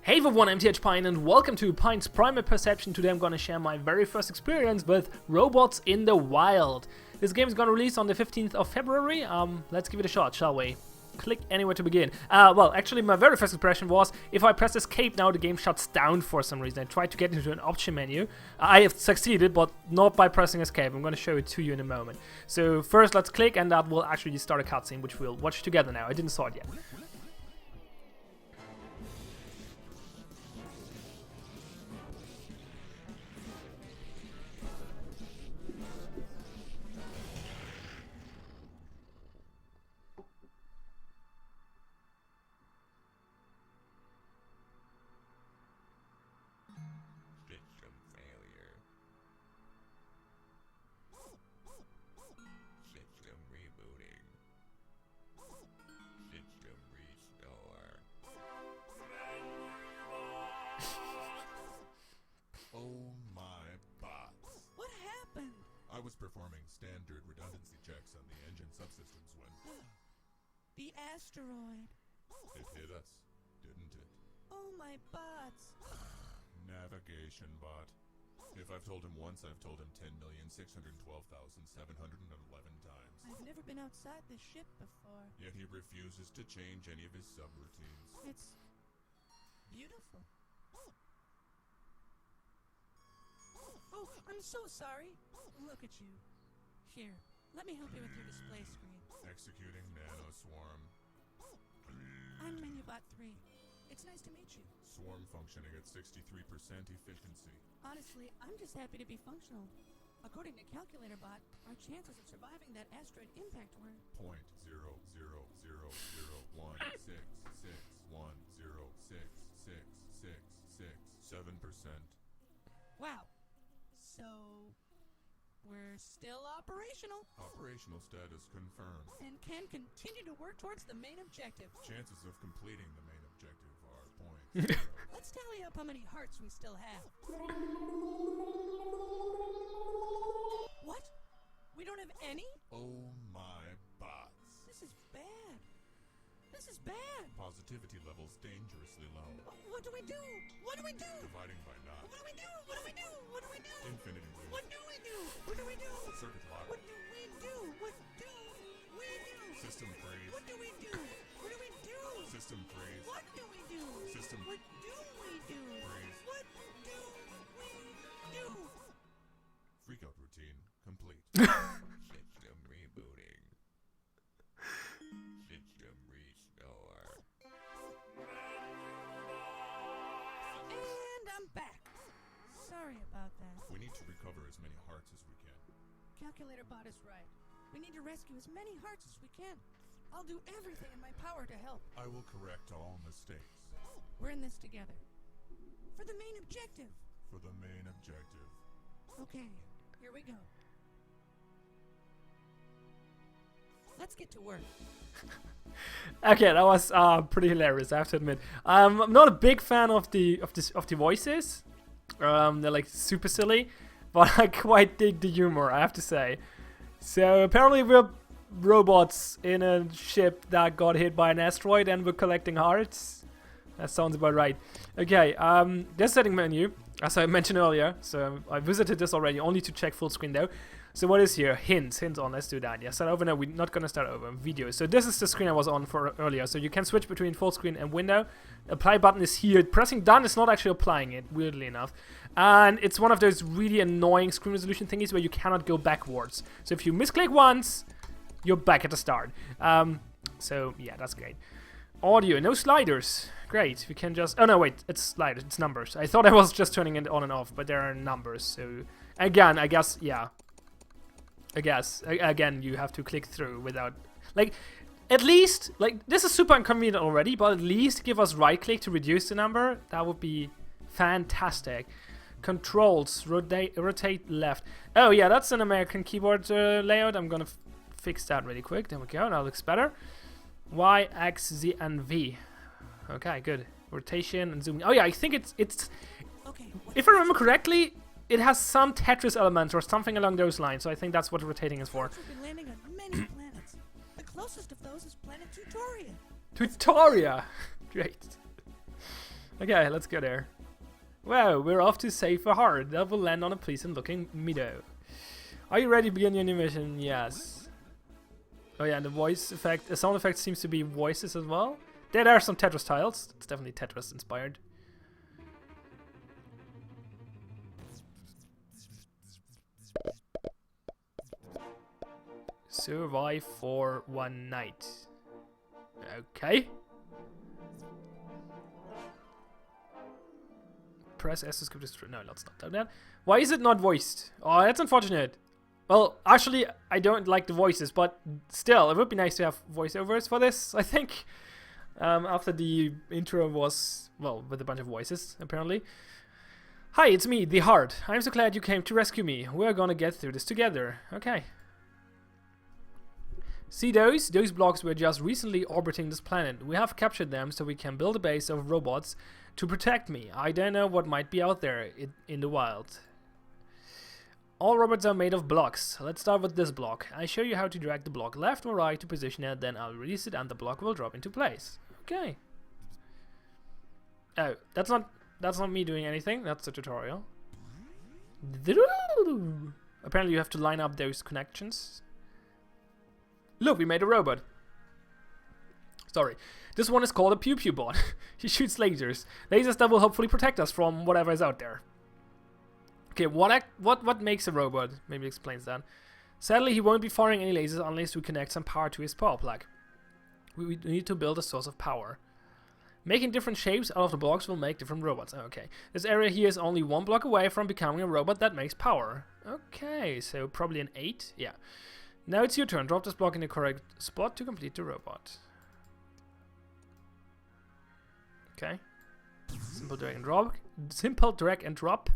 Hey everyone, I'm Pion and welcome to Pion's Primal Perception. Today I'm gonna share my very first experience with robots in the wild. This game is gonna release on the 15th of February. Let's give it a shot, shall we? Click anywhere to begin. Well, actually my very first impression was, if I press escape now, the game shuts down for some reason. I tried to get into an option menu. I have succeeded, but not by pressing escape. I'm gonna show it to you in a moment. So first let's click, and that will actually start a cutscene, which we'll watch together now. I didn't saw it yet. System rebooting. System restore. Oh my bots. What happened? I was performing standard redundancy checks on the engine subsystems when The asteroid. it hit us, didn't it? Oh, my bots. Navigation bot. If I've told him once, I've told him 10,612,711 times. I've never been outside this ship before. Yet he refuses to change any of his subroutines. It's beautiful. Oh, I'm so sorry. Look at you. Here, let me help you with your display screen. Executing nanoswarm. I'm Menubot 3. It's nice to meet you. Swarm functioning at 63% efficiency. Honestly, I'm just happy to be functional. According to Calculator Bot, our chances of surviving that asteroid impact were 0.000016616666667%. wow. So, we're still operational Operational status confirmed. and can continue to work towards the main objective. Chances of completing the main objective are 0.0. Let's tally up how many hearts we still have. What? We don't have any? Oh my bots. This is bad. This is bad. Positivity levels dangerously low. What do we do? What do we do? Dividing by knot. What do we do? What do we do? What do we do? Infinity loop. What do we do? What do we do? Circuit lock. What do we do? What do we do? System freeze. What do we do? What do we do? System freeze. What do we do? System What do we do? freeze. What do we do? Freakout routine complete. System rebooting. System restore. And I'm back. Sorry about that. We need to recover as many hearts as we can. Calculator Bot is right. We need to rescue as many hearts as we can. I'll do everything in my power to help. I will correct all mistakes. We're in this together. For the main objective. For the main objective. Okay, here we go. Let's get to work. Okay, that was pretty hilarious, I have to admit. I'm not a big fan of the voices. They're like super silly, but I quite dig the humor, I have to say. So apparently we're robots in a ship that got hit by an asteroid, and we're collecting hearts. That sounds about right. Okay, there's setting menu, as I mentioned earlier. So I visited this already, only to check full screen though. So what is here? Hints on, let's do that. Yeah, start over. No, we're not gonna start over. Video. So this is the screen I was on for earlier. So you can switch between full screen and window. Apply button is here. Pressing done is not actually applying it, weirdly enough. And it's one of those really annoying screen resolution thingies where you cannot go backwards. So if you misclick once, you're back at the start. So yeah, that's great. Audio, no sliders. Great. We can just... Oh no, wait, it's sliders, it's numbers. I thought I was just turning it on and off, but there are numbers. So again, I guess, yeah. Again, you have to click through without... Like, at least, like, this is super inconvenient already, but at least give us right click to reduce the number. That would be fantastic. Controls, rotate left. Oh yeah, that's an American keyboard layout. I'm gonna fix that really quick. There we go, now it looks better. Y, X, Z, and V. Okay, good. Rotation and zooming. Oh yeah, I think it's Okay. if I remember correctly, it has some Tetris elements or something along those lines, so I think that's what rotating is for. We've been landing on many planets. The closest of those is planet Tutoria. Tutoria! Great. Okay, let's go there. Wow, we're off to Safer Heart. That will land on a pleasant looking meadow. Are you ready to begin your new mission? Yes. Oh yeah, and the voice effect, the sound effect seems to be voices as well. There are some Tetris tiles. It's definitely Tetris inspired. Survive for one night. Okay. Press S to skip this. No, let's not do that. Why is it not voiced? Oh, that's unfortunate. Well, actually, I don't like the voices, but still, it would be nice to have voiceovers for this, I think. After the intro was, well, with a bunch of voices, apparently. Hi, it's me, the Heart. I'm so glad you came to rescue me. We're gonna get through this together. Okay. See those? Those blocks were just recently orbiting this planet. We have captured them so we can build a base of robots to protect me. I don't know what might be out there in the wild. All robots are made of blocks. Let's start with this block. I show you how to drag the block left or right to position it, then I'll release it and the block will drop into place. Okay. Oh, that's not me doing anything. That's the tutorial. Apparently you have to line up those connections. Look, we made a robot. Sorry. This one is called a Pew Pew bot. He shoots lasers. Lasers that will hopefully protect us from whatever is out there. Okay, what makes a robot? Maybe explains that. Sadly, he won't be firing any lasers unless we connect some power to his power plug. We need to build a source of power. Making different shapes out of the blocks will make different robots. Okay. This area here is only one block away from becoming a robot that makes power. Okay, so probably an 8. Yeah. Now it's your turn. Drop this block in the correct spot to complete the robot. Okay. Simple drag and drop. Simple drag and drop.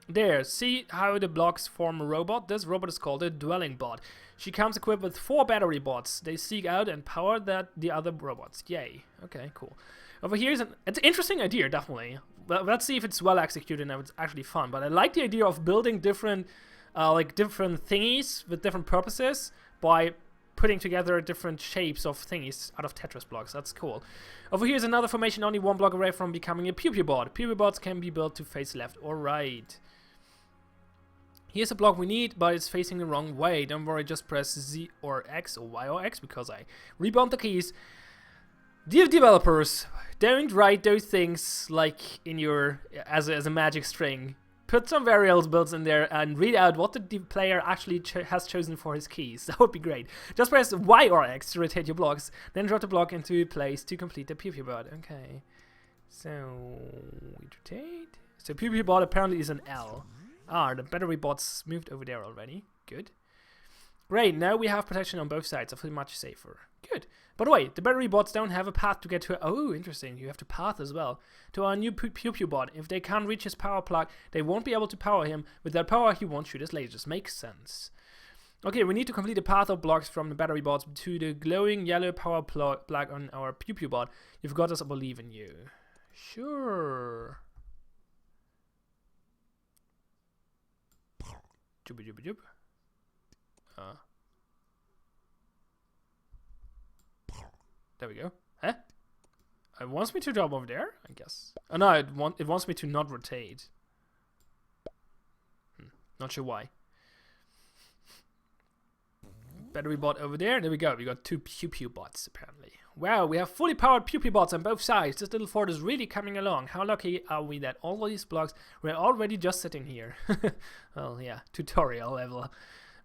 There. See how the blocks form a robot? This robot is called a dwelling bot. She comes equipped with 4 battery bots. They seek out and power the other robots. Yay. Okay, cool. Over here is it's an interesting idea, definitely. But let's see if it's well executed and if it's actually fun. But I like the idea of building different different thingies with different purposes by putting together different shapes of thingies out of Tetris blocks. That's cool. Over here is another formation only 1 block away from becoming a Pew Pew bot. Pew Pew bots can be built to face left or right. Here's a block we need, but it's facing the wrong way. Don't worry, just press Z or X or Y or X because I rebound the keys. Dear developers, don't write those things like in your as a magic string. Put some variables in there and read out what the player actually has chosen for his keys. That would be great. Just press Y or X to rotate your blocks, then drop the block into place to complete the Pew Pew bot. Okay. So we rotate. So Pew Pew bot apparently is an L. Ah, the battery bots moved over there already. Good. Great, now we have protection on both sides. I feel much safer. Good. By the way, the battery bots don't have a path to get to... Oh, interesting. You have to path as well. To our new Pew Pew bot. If they can't reach his power plug, they won't be able to power him. With that power, he won't shoot his lasers. Makes sense. Okay, we need to complete a path of blocks from the battery bots to the glowing yellow power plug on our Pew Pew bot. You've got us, I believe in you. Sure. Jubba jubba jub. There we go. Huh? It wants me to drop over there, I guess. Oh no, it wants me to not rotate. Not sure why. Battery bot over there. There we go. We got 2 Pew Pew bots apparently. Wow, we have fully powered Pew Pew bots on both sides. This little fort is really coming along. How lucky are we that all these blocks were already just sitting here? Well, yeah, tutorial level.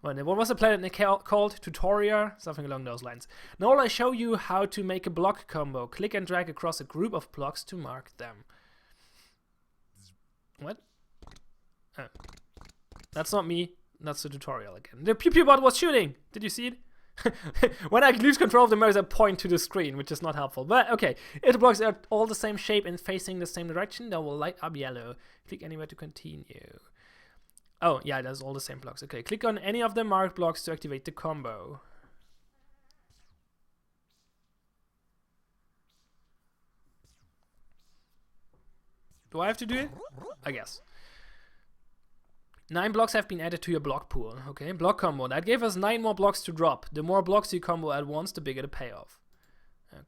What was the planet called? Tutorial? Something along those lines. Now I'll show you how to make a block combo. Click and drag across a group of blocks to mark them. What? Oh. That's not me. That's the tutorial again. The Pew Pew bot was shooting! Did you see it? When I lose control of the mouse, I point to the screen, which is not helpful. But okay, if the blocks are all the same shape and facing the same direction, they will light up yellow. Click anywhere to continue. Oh, yeah, that's all the same blocks. Okay, click on any of the marked blocks to activate the combo. Do I have to do it? I guess. 9 blocks have been added to your block pool. Okay, block combo. That gave us 9 more blocks to drop. The more blocks you combo at once, the bigger the payoff.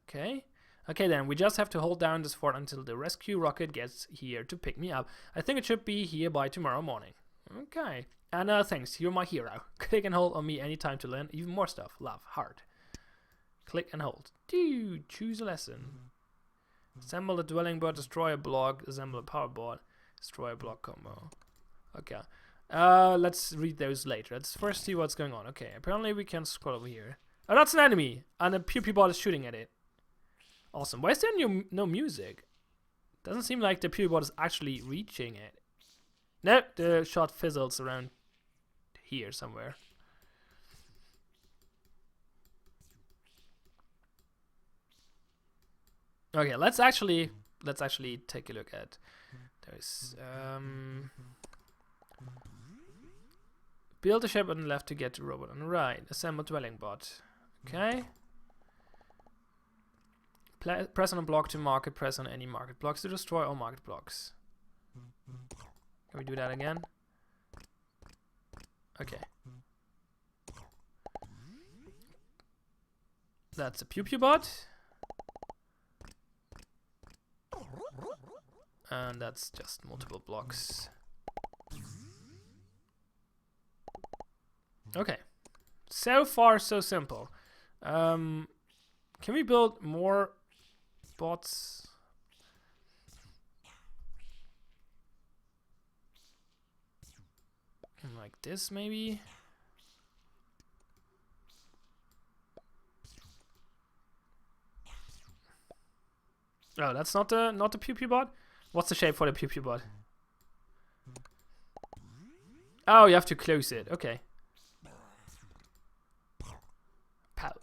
Okay. Okay then, we just have to hold down this fort until the rescue rocket gets here to pick me up. I think it should be here by tomorrow morning. Okay. And thanks, you're my hero. Click and hold on me anytime to learn even more stuff. Love, heart. Click and hold. Dude, choose a lesson. Assemble a dwelling board, destroy a block, assemble a power board, destroy a block combo. Okay. Let's read those later. Let's first see what's going on. Okay, apparently we can scroll over here. Oh, that's an enemy! And a pew pew bot is shooting at it. Awesome. Why is there no music? Doesn't seem like the pew bot is actually reaching it. Nope, the shot fizzles around here somewhere. Okay, let's actually take a look at those. Build a ship on the left to get the robot on the right. Assemble dwelling bot. Okay. Press on a block to market. Press on any market blocks to destroy all market blocks. Can we do that again? Okay. That's a pew pew bot. And that's just multiple blocks. Okay. So far, so simple. Can we build more bots? Like this, maybe? Oh, that's not the pew pew bot? What's the shape for the pew pew bot? Oh, you have to close it. Okay. Pow.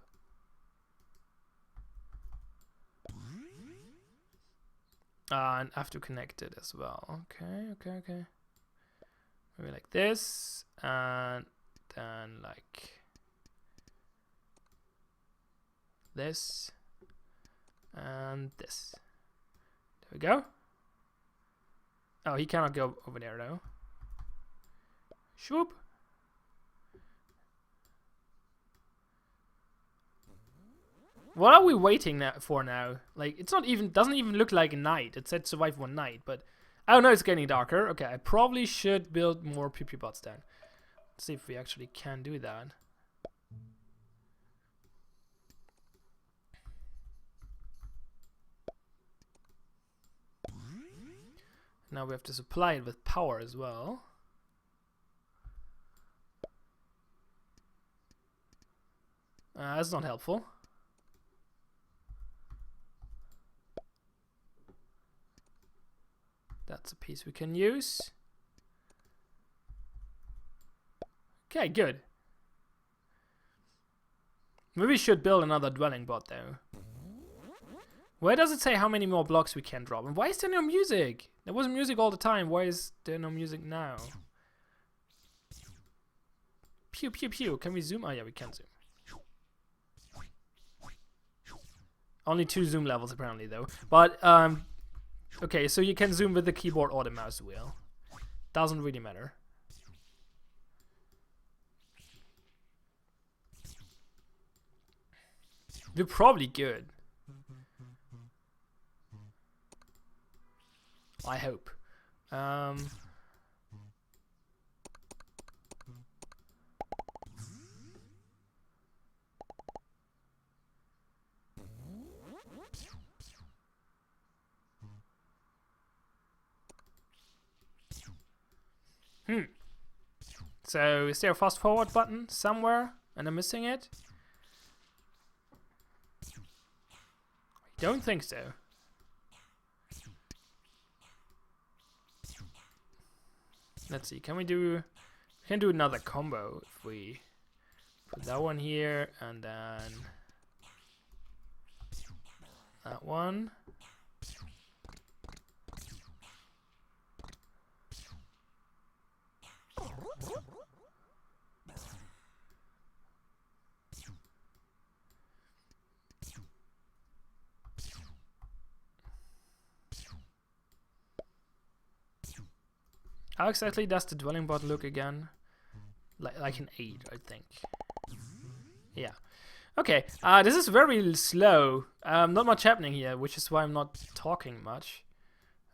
And I have to connect it as well. Okay. Maybe like this, and then like this, and this. There we go. Oh, he cannot go over there though. Swoop. What are we waiting for now? Like, it's not even, doesn't even look like a night. It said survive one night, but oh no, it's getting darker. Okay, I probably should build more PP bots then. Let's see if we actually can do that. Now we have to supply it with power as well. That's not helpful. That's a piece we can use. Okay, good. Maybe we should build another dwelling bot though. Where does it say how many more blocks we can drop? And why is there no music? There was music all the time. Why is there no music now? Pew pew pew. Can we zoom? Oh yeah, we can zoom. Only 2 zoom levels apparently though. But okay, so you can zoom with the keyboard or the mouse wheel. Doesn't really matter. We're probably good. I hope. So, is there a fast forward button somewhere and I'm missing it? I don't think so. Let's see, can we do another combo if we put that one here and then that one. How exactly does the dwelling bot look again? Like an 8, I think. Yeah. Okay, this is very slow. Not much happening here, which is why I'm not talking much.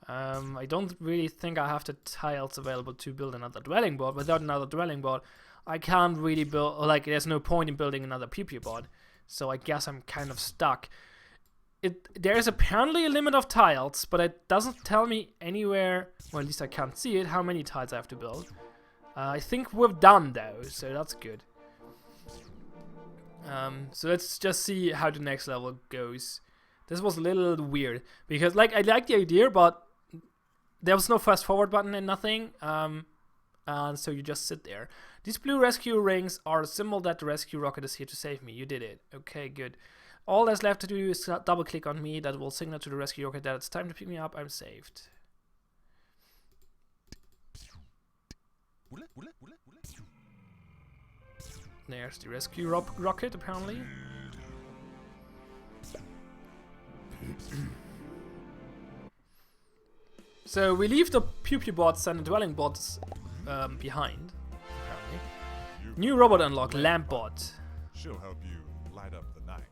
I don't really think I have the tiles available to build another dwelling board. Without another dwelling board, I can't really build, like, there's no point in building another pew board. So I guess I'm kind of stuck. There is apparently a limit of tiles, but it doesn't tell me anywhere, well, at least I can't see it, how many tiles I have to build. I think we're done though, so that's good. So let's just see how the next level goes. This was a little weird, because like I like the idea, but there was no fast forward button and nothing, and so you just sit there. These blue rescue rings are a symbol that the rescue rocket is here to save me. You did it. Okay, good. All that's left to do is double click on me. That will signal to the rescue rocket that it's time to pick me up. I'm saved. There's the rescue rocket, apparently. So we leave the pew bots and the dwelling bots behind, apparently. New robot unlock, lamp bot. She'll help you light up the night.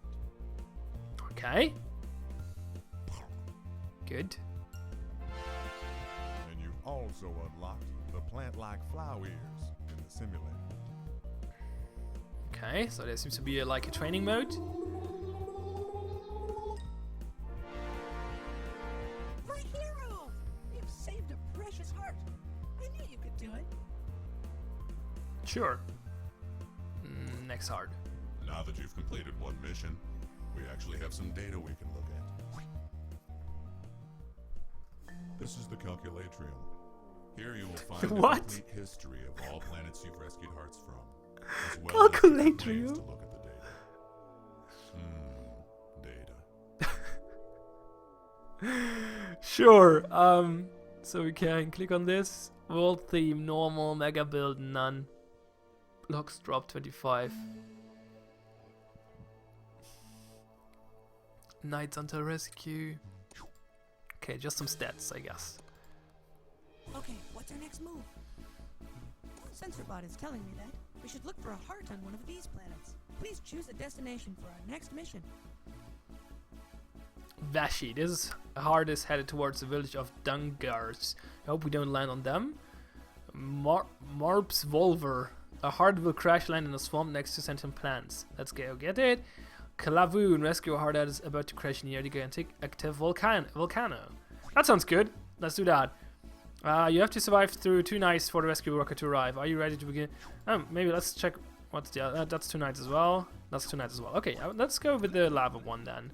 Okay. Good. And you also unlocked the plant-like flower ears in the simulator. Okay, so there seems to be like a training mode. My hero! You've saved a precious heart. I knew you could do it. Sure. Next hard. Now that you've completed one mission, we actually have some data we can look at. This is the calculatrium. Here you will find the What? complete history of all planets you've rescued hearts from. As well as different ways to Calculatrium? look at the data. Data. Sure. So we can click on this. World theme, normal, mega build, none. Blocks drop 25. Knights until rescue. Okay, just some stats, I guess. Okay, what's our next move? SensorBot is telling me that we should look for a heart on one of these planets. Please choose a destination for our next mission. Vashi. This heart is headed towards the village of Dungars. I hope we don't land on them. Marp's Volver. A heart will crash land in a swamp next to sentient plants. Let's go get it. Kalavoon. Rescue a heart that is about to crash near the gigantic active volcano. That sounds good. Let's do that. You have to survive through 2 nights for the rescue rocket to arrive. Are you ready to begin? Maybe let's check what's the other. That's 2 nights as well. That's 2 nights as well. Okay, let's go with the lava one then.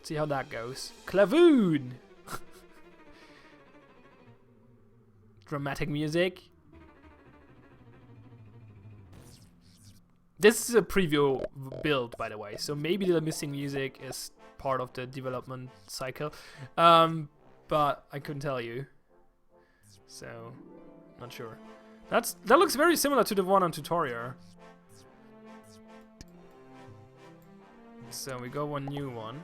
See how that goes. Clavoon! Dramatic music. This is a preview build, by the way, so maybe the missing music is part of the development cycle. But I couldn't tell you. So, not sure. That looks very similar to the one on tutorial. So we got one new one.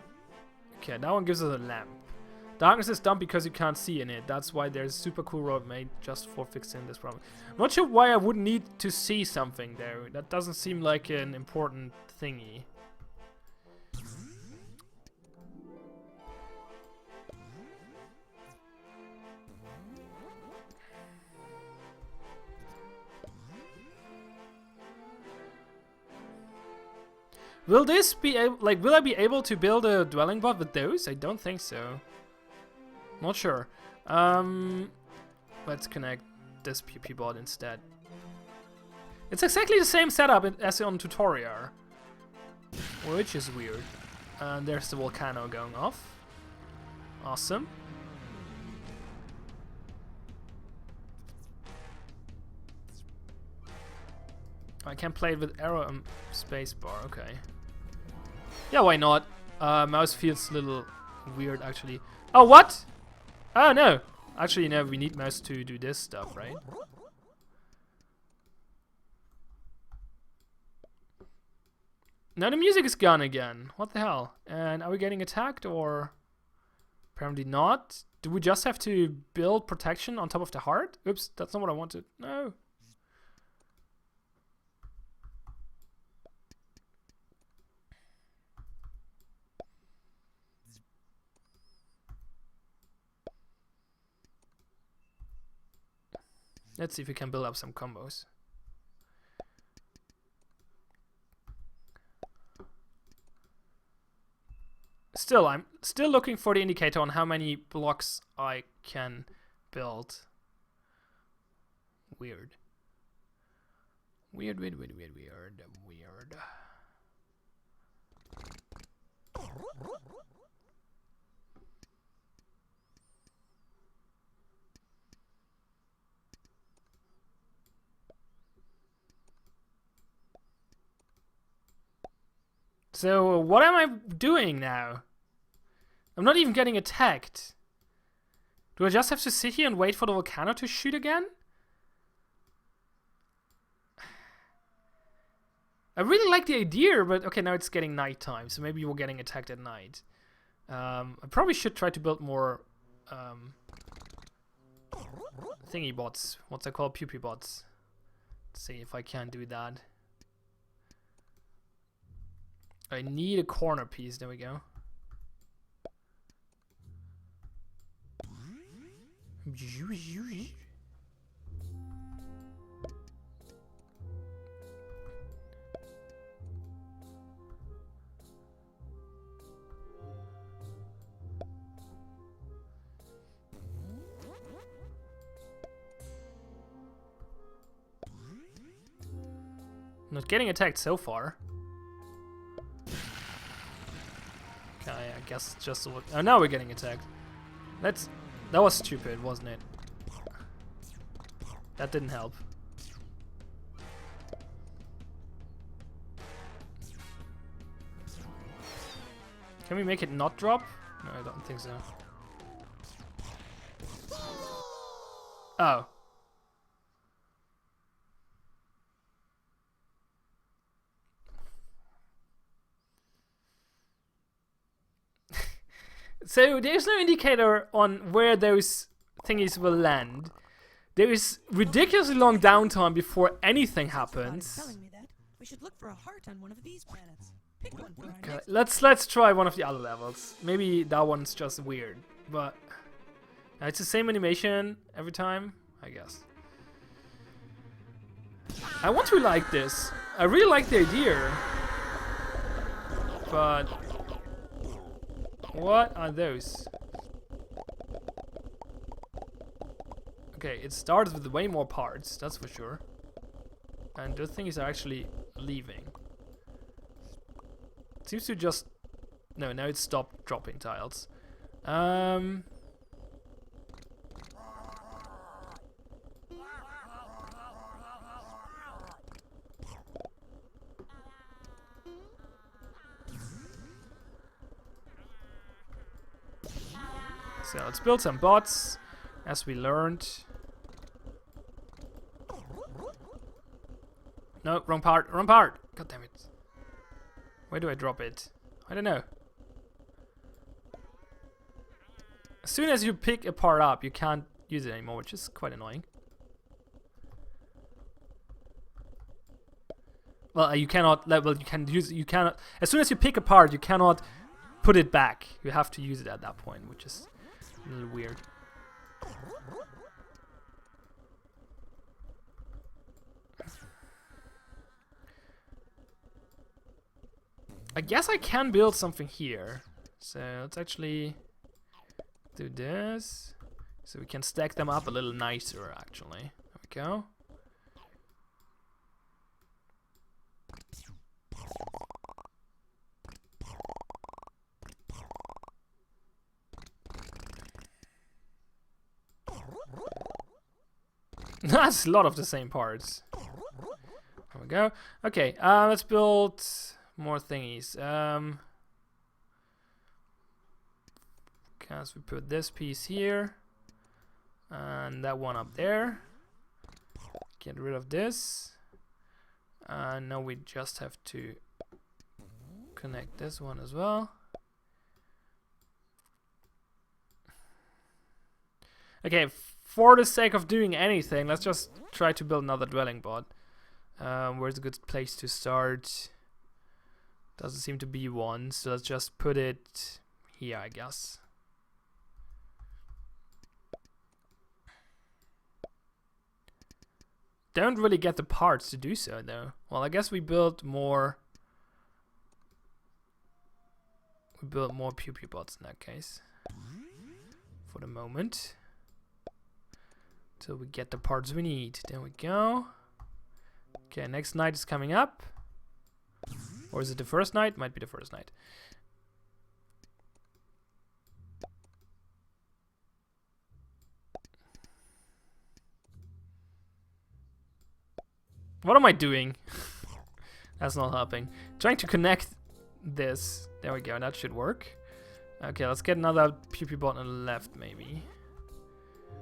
Okay, that one gives us a lamp. Darkness is dumb because you can't see in it. That's why there's a super cool road made just for fixing this problem. Not sure why I would need to see something there. That doesn't seem like an important thingy. Will this be will I be able to build a dwelling bot with those? I don't think so. Not sure. Let's connect this PP bot instead. It's exactly the same setup as on tutorial, which is weird. And there's the volcano going off. Awesome. I can play it with arrow and spacebar. Okay. Yeah, why not? Mouse feels a little weird, actually. Oh, what? Oh, no. Actually, no, we need mouse to do this stuff, right? Now the music is gone again. What the hell? And are we getting attacked or... Apparently not. Do we just have to build protection on top of the heart? Oops, that's not what I wanted. No. Let's see if we can build up some combos. Still, I'm still looking for the indicator on how many blocks I can build. Weird. Weird. So, what am I doing now? I'm not even getting attacked. Do I just have to sit here and wait for the volcano to shoot again? I really like the idea, but okay, now it's getting nighttime, so maybe we're getting attacked at night. I probably should try to build more thingy bots. What's that called? Puppy bots. Let's see if I can do that. I need a corner piece. There we go. Not getting attacked so far. Okay, I guess it's just a look. Oh, now we're getting attacked. That was stupid, wasn't it? That didn't help. Can we make it not drop? No, I don't think so. Oh. So there's no indicator on where those thingies will land. There is ridiculously long downtime before anything happens. Telling me that we should look for a heart on one of these planets. Pick one for our Okay, next let's try one of the other levels. Maybe that one's just weird, but it's the same animation every time, I guess. I want to like this. I really like the idea, but what are those? Okay, it starts with way more parts, that's for sure. And the things are actually leaving. It seems to just... No, now it stopped dropping tiles. So let's build some bots, as we learned. No, wrong part, wrong part! God damn it. Where do I drop it? I don't know. As soon as you pick a part up, you can't use it anymore, which is quite annoying. Well, you cannot, well, you can use, you cannot, as soon as you pick a part, you cannot put it back. You have to use it at that point, which is a little weird. I guess I can build something here. So let's actually do this. So we can stack them up a little nicer, actually. There we go. That's a lot of the same parts. There we go. Okay, let's build more thingies. As we put this piece here and that one up there. Get rid of this. And now we just have to connect this one as well. Okay, for the sake of doing anything, let's just try to build another dwelling bot. Where's a good place to start? Doesn't seem to be one, so let's just put it here, I guess. don't really get the parts to do so, though. Well, I guess we built more... We built more pew pew bots in that case. For the moment. Till we get the parts we need. There we go. Okay, next night is coming up. Or is it the first night? Might be the first night. What am I doing? That's not helping. Trying to connect this. There we go, that should work. Okay, let's get another PP bot on the left, maybe.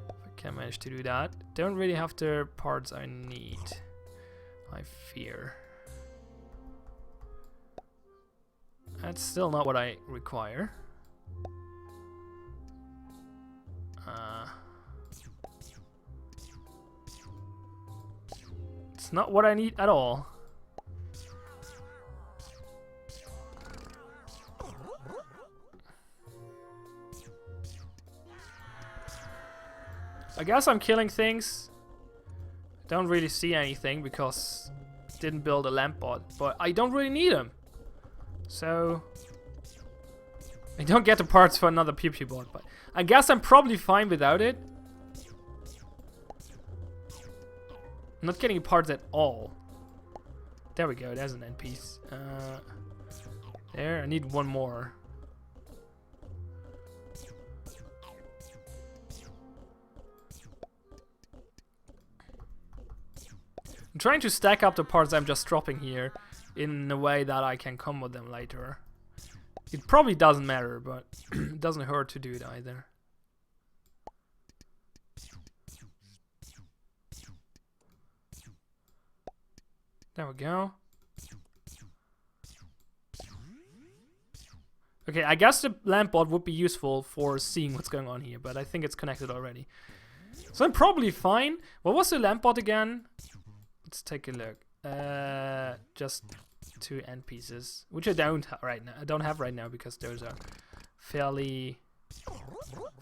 If I can manage to do that. Don't really have the parts I need, I fear. That's still not what I require. It's not what I need at all. I guess I'm killing things. Don't really see anything because I didn't build a lamp bot, but I don't really need them. So I don't get the parts for another pew pew bot, but I guess I'm probably fine without it. I'm not getting parts at all. There we go, there's an end piece. There, I need one more. I'm trying to stack up the parts I'm just dropping here in a way that I can combo them later. It probably doesn't matter, but it doesn't hurt to do it either. There we go. Okay, I guess the lamp bot would be useful for seeing what's going on here, but I think it's connected already. So I'm probably fine. What was the lamp bot again? Let's take a look. Just 2 end pieces, which I don't have right now. I don't have right now because those are fairly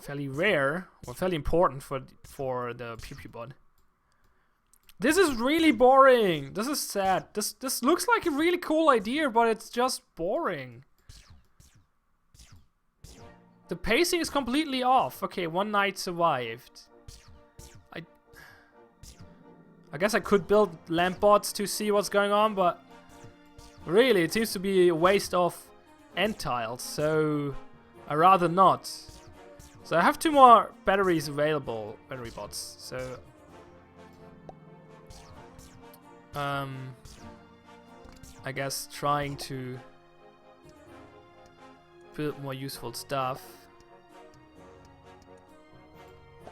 rare or fairly important for the pew pew bot. This is really boring. This is sad. This looks like a really cool idea, but it's just boring. The pacing is completely off. Okay, one night survived. I guess I could build lamp bots to see what's going on, but really it seems to be a waste of end tiles, so I rather not. So I have 2 more batteries available, battery bots, so I guess trying to build more useful stuff.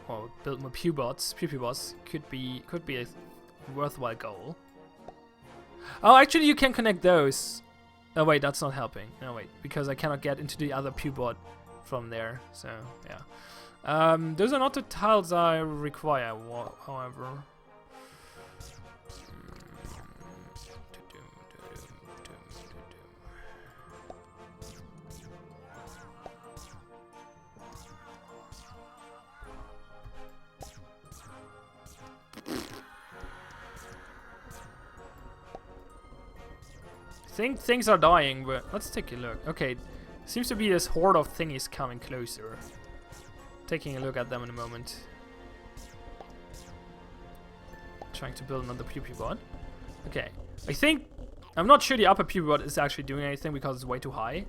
Or build more pew bots could be a worthwhile goal. Oh, actually you can connect those. Oh wait, that's not helping. No wait, because I cannot get into the other pew bot from there. So yeah, those are not the tiles I require. However, I think things are dying, but let's take a look. Okay, seems to be this horde of thingies coming closer. Taking a look at them in a moment. Trying to build another pew pew bot. Okay, I'm not sure the upper pew bot is actually doing anything because it's way too high.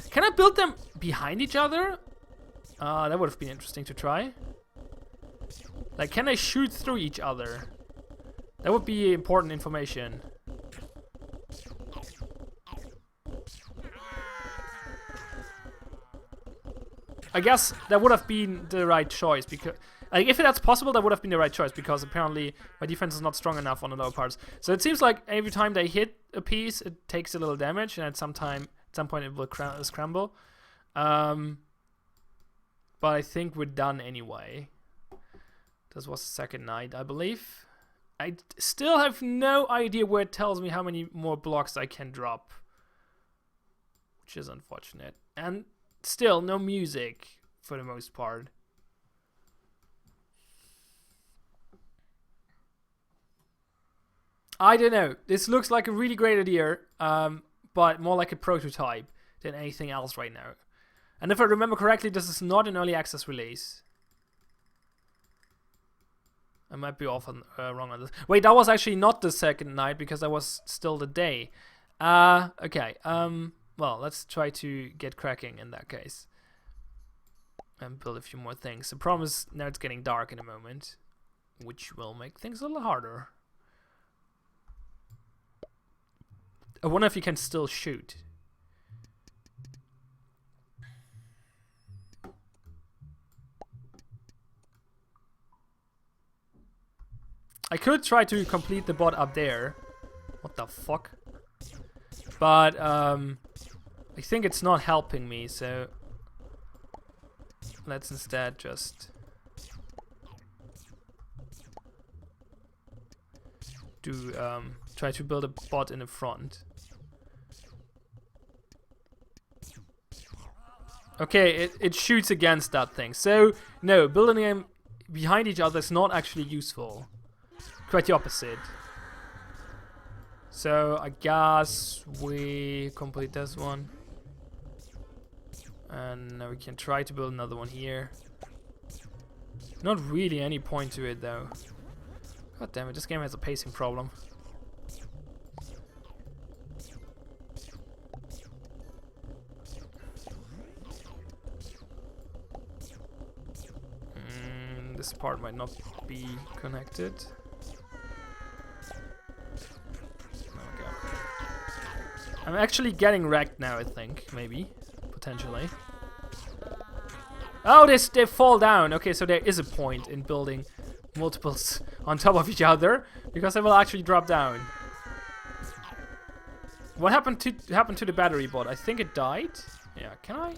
Can I build them behind each other? That would have been interesting to try. Like, can they shoot through each other? That would be important information. I guess that would have been the right choice, because like, if that's possible, that would have been the right choice, because apparently my defense is not strong enough on the lower parts. So it seems like every time they hit a piece, it takes a little damage, and at some point it will scramble. But I think we're done anyway. This was the second night, I believe. I still have no idea where it tells me how many more blocks I can drop, which is unfortunate. And still no music for the most part. I don't know. This looks like a really great idea, but more like a prototype than anything else right now. And if I remember correctly, this is not an early access release. I might be off on, wrong on this. Wait, that was actually not the second night because that was still the day. Okay. Well, let's try to get cracking in that case. And build a few more things. The problem is now it's getting dark in a moment, which will make things a little harder. I wonder if you can still shoot. I could try to complete the bot up there. What the fuck? But I think it's not helping me, so let's instead just do try to build a bot in the front. Okay, it shoots against that thing. So no, building them behind each other is not actually useful. Quite the opposite. So I guess we complete this one. And now we can try to build another one here. Not really any point to it though. God damn it, this game has a pacing problem. This part might not be connected. I'm actually getting wrecked now, I think. Maybe. Potentially. Oh, they fall down. Okay, so there is a point in building multiples on top of each other, because they will actually drop down. What happened to the battery bot? I think it died. Yeah, can I?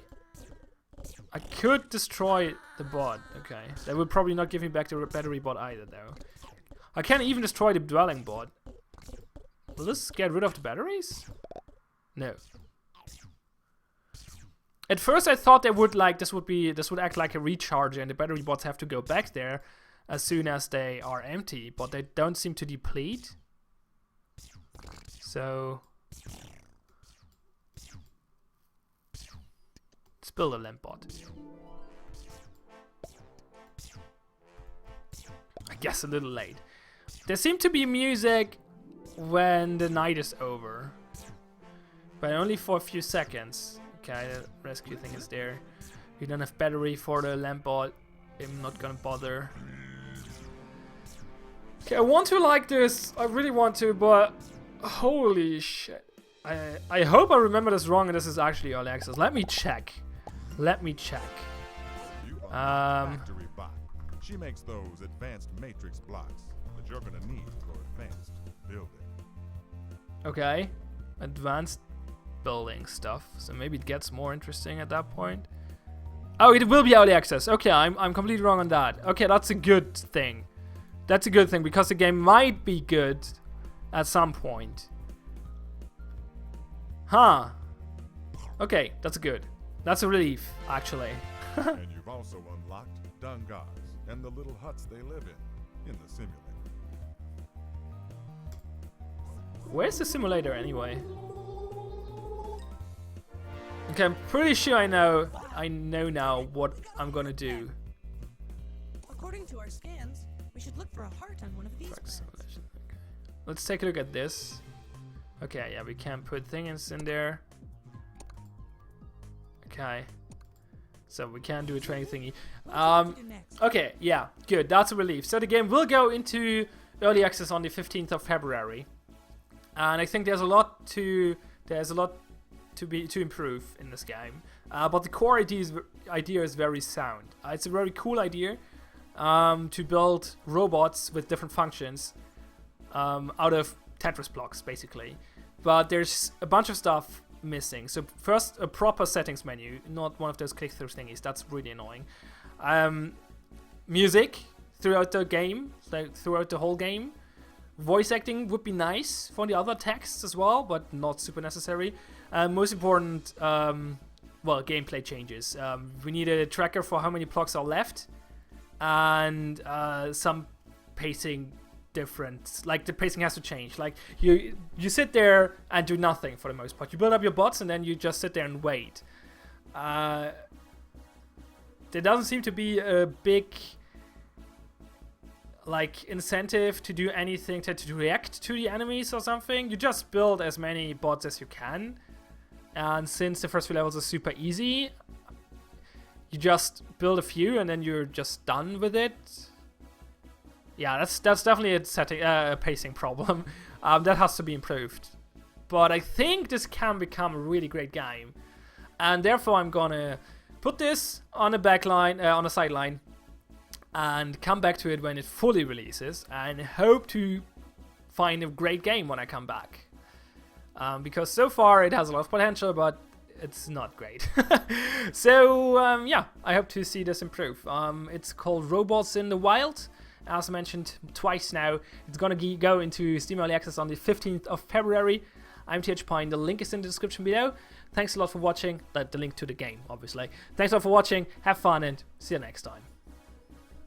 I could destroy the bot. Okay. That would probably not give me back the battery bot either, though. I can't even destroy the dwelling bot. Will this get rid of the batteries? No. At first I thought they would this would act like a recharger and the battery bots have to go back there as soon as they are empty, but they don't seem to deplete. So let's build a lamp bot. I guess a little late. There seemed to be music when the night is over. But only for a few seconds. Okay, the rescue thing is there. We don't have battery for the lamp bot. I'm not gonna bother. Okay, I want to like this. I really want to, but holy shit. I hope I remember this wrong and this is actually early access. Let me check. Let me check. You are the factory bot. She makes those advanced matrix blocks that you're gonna need for advanced building. Okay. Advanced building stuff. So maybe it gets more interesting at that point. Oh, it will be early access. Okay, I'm completely wrong on that. Okay, that's a good thing. That's a good thing because the game might be good at some point. Huh. Okay, that's good. That's a relief, actually. And you've also unlocked Dungas and the little huts they live in the simulator. Where's the simulator anyway? Okay, I'm pretty sure I know now what I'm gonna do. According to our scans, we should look for a heart on one of these planets. Okay. Let's take a look at this. Okay, yeah, we can put things in there. Okay. So we can do a training thingy. Okay, yeah, good. That's a relief. So the game will go into early access on the 15th of February. And I think there's a lot to improve in this game. But the core idea is very sound. It's a very cool idea to build robots with different functions out of Tetris blocks, basically. But there's a bunch of stuff missing. So first, a proper settings menu, not one of those click-through thingies. That's really annoying. Music throughout the game, like throughout the whole game. Voice acting would be nice for the other texts as well, but not super necessary. Most important, well, gameplay changes. We need a tracker for how many blocks are left, and some pacing different. Like the pacing has to change. Like you sit there and do nothing for the most part. You build up your bots and then you just sit there and wait. There doesn't seem to be a big like incentive to do anything to react to the enemies or something. You just build as many bots as you can, and since the first few levels are super easy, you just build a few and then you're just done with it. Yeah, that's definitely a pacing problem. That has to be improved. But I think this can become a really great game, and therefore I'm gonna put this on a backline, on a sideline, and come back to it when it fully releases, and hope to find a great game when I come back. Because so far it has a lot of potential, but it's not great. So yeah, I hope to see this improve. It's called Robots in the Wild. As mentioned twice now, it's gonna go into Steam Early Access on the 15th of February. I'm TH Pine, the link is in the description below. Thanks a lot for watching, the link to the game, obviously. Thanks a lot for watching, have fun, and see you next time.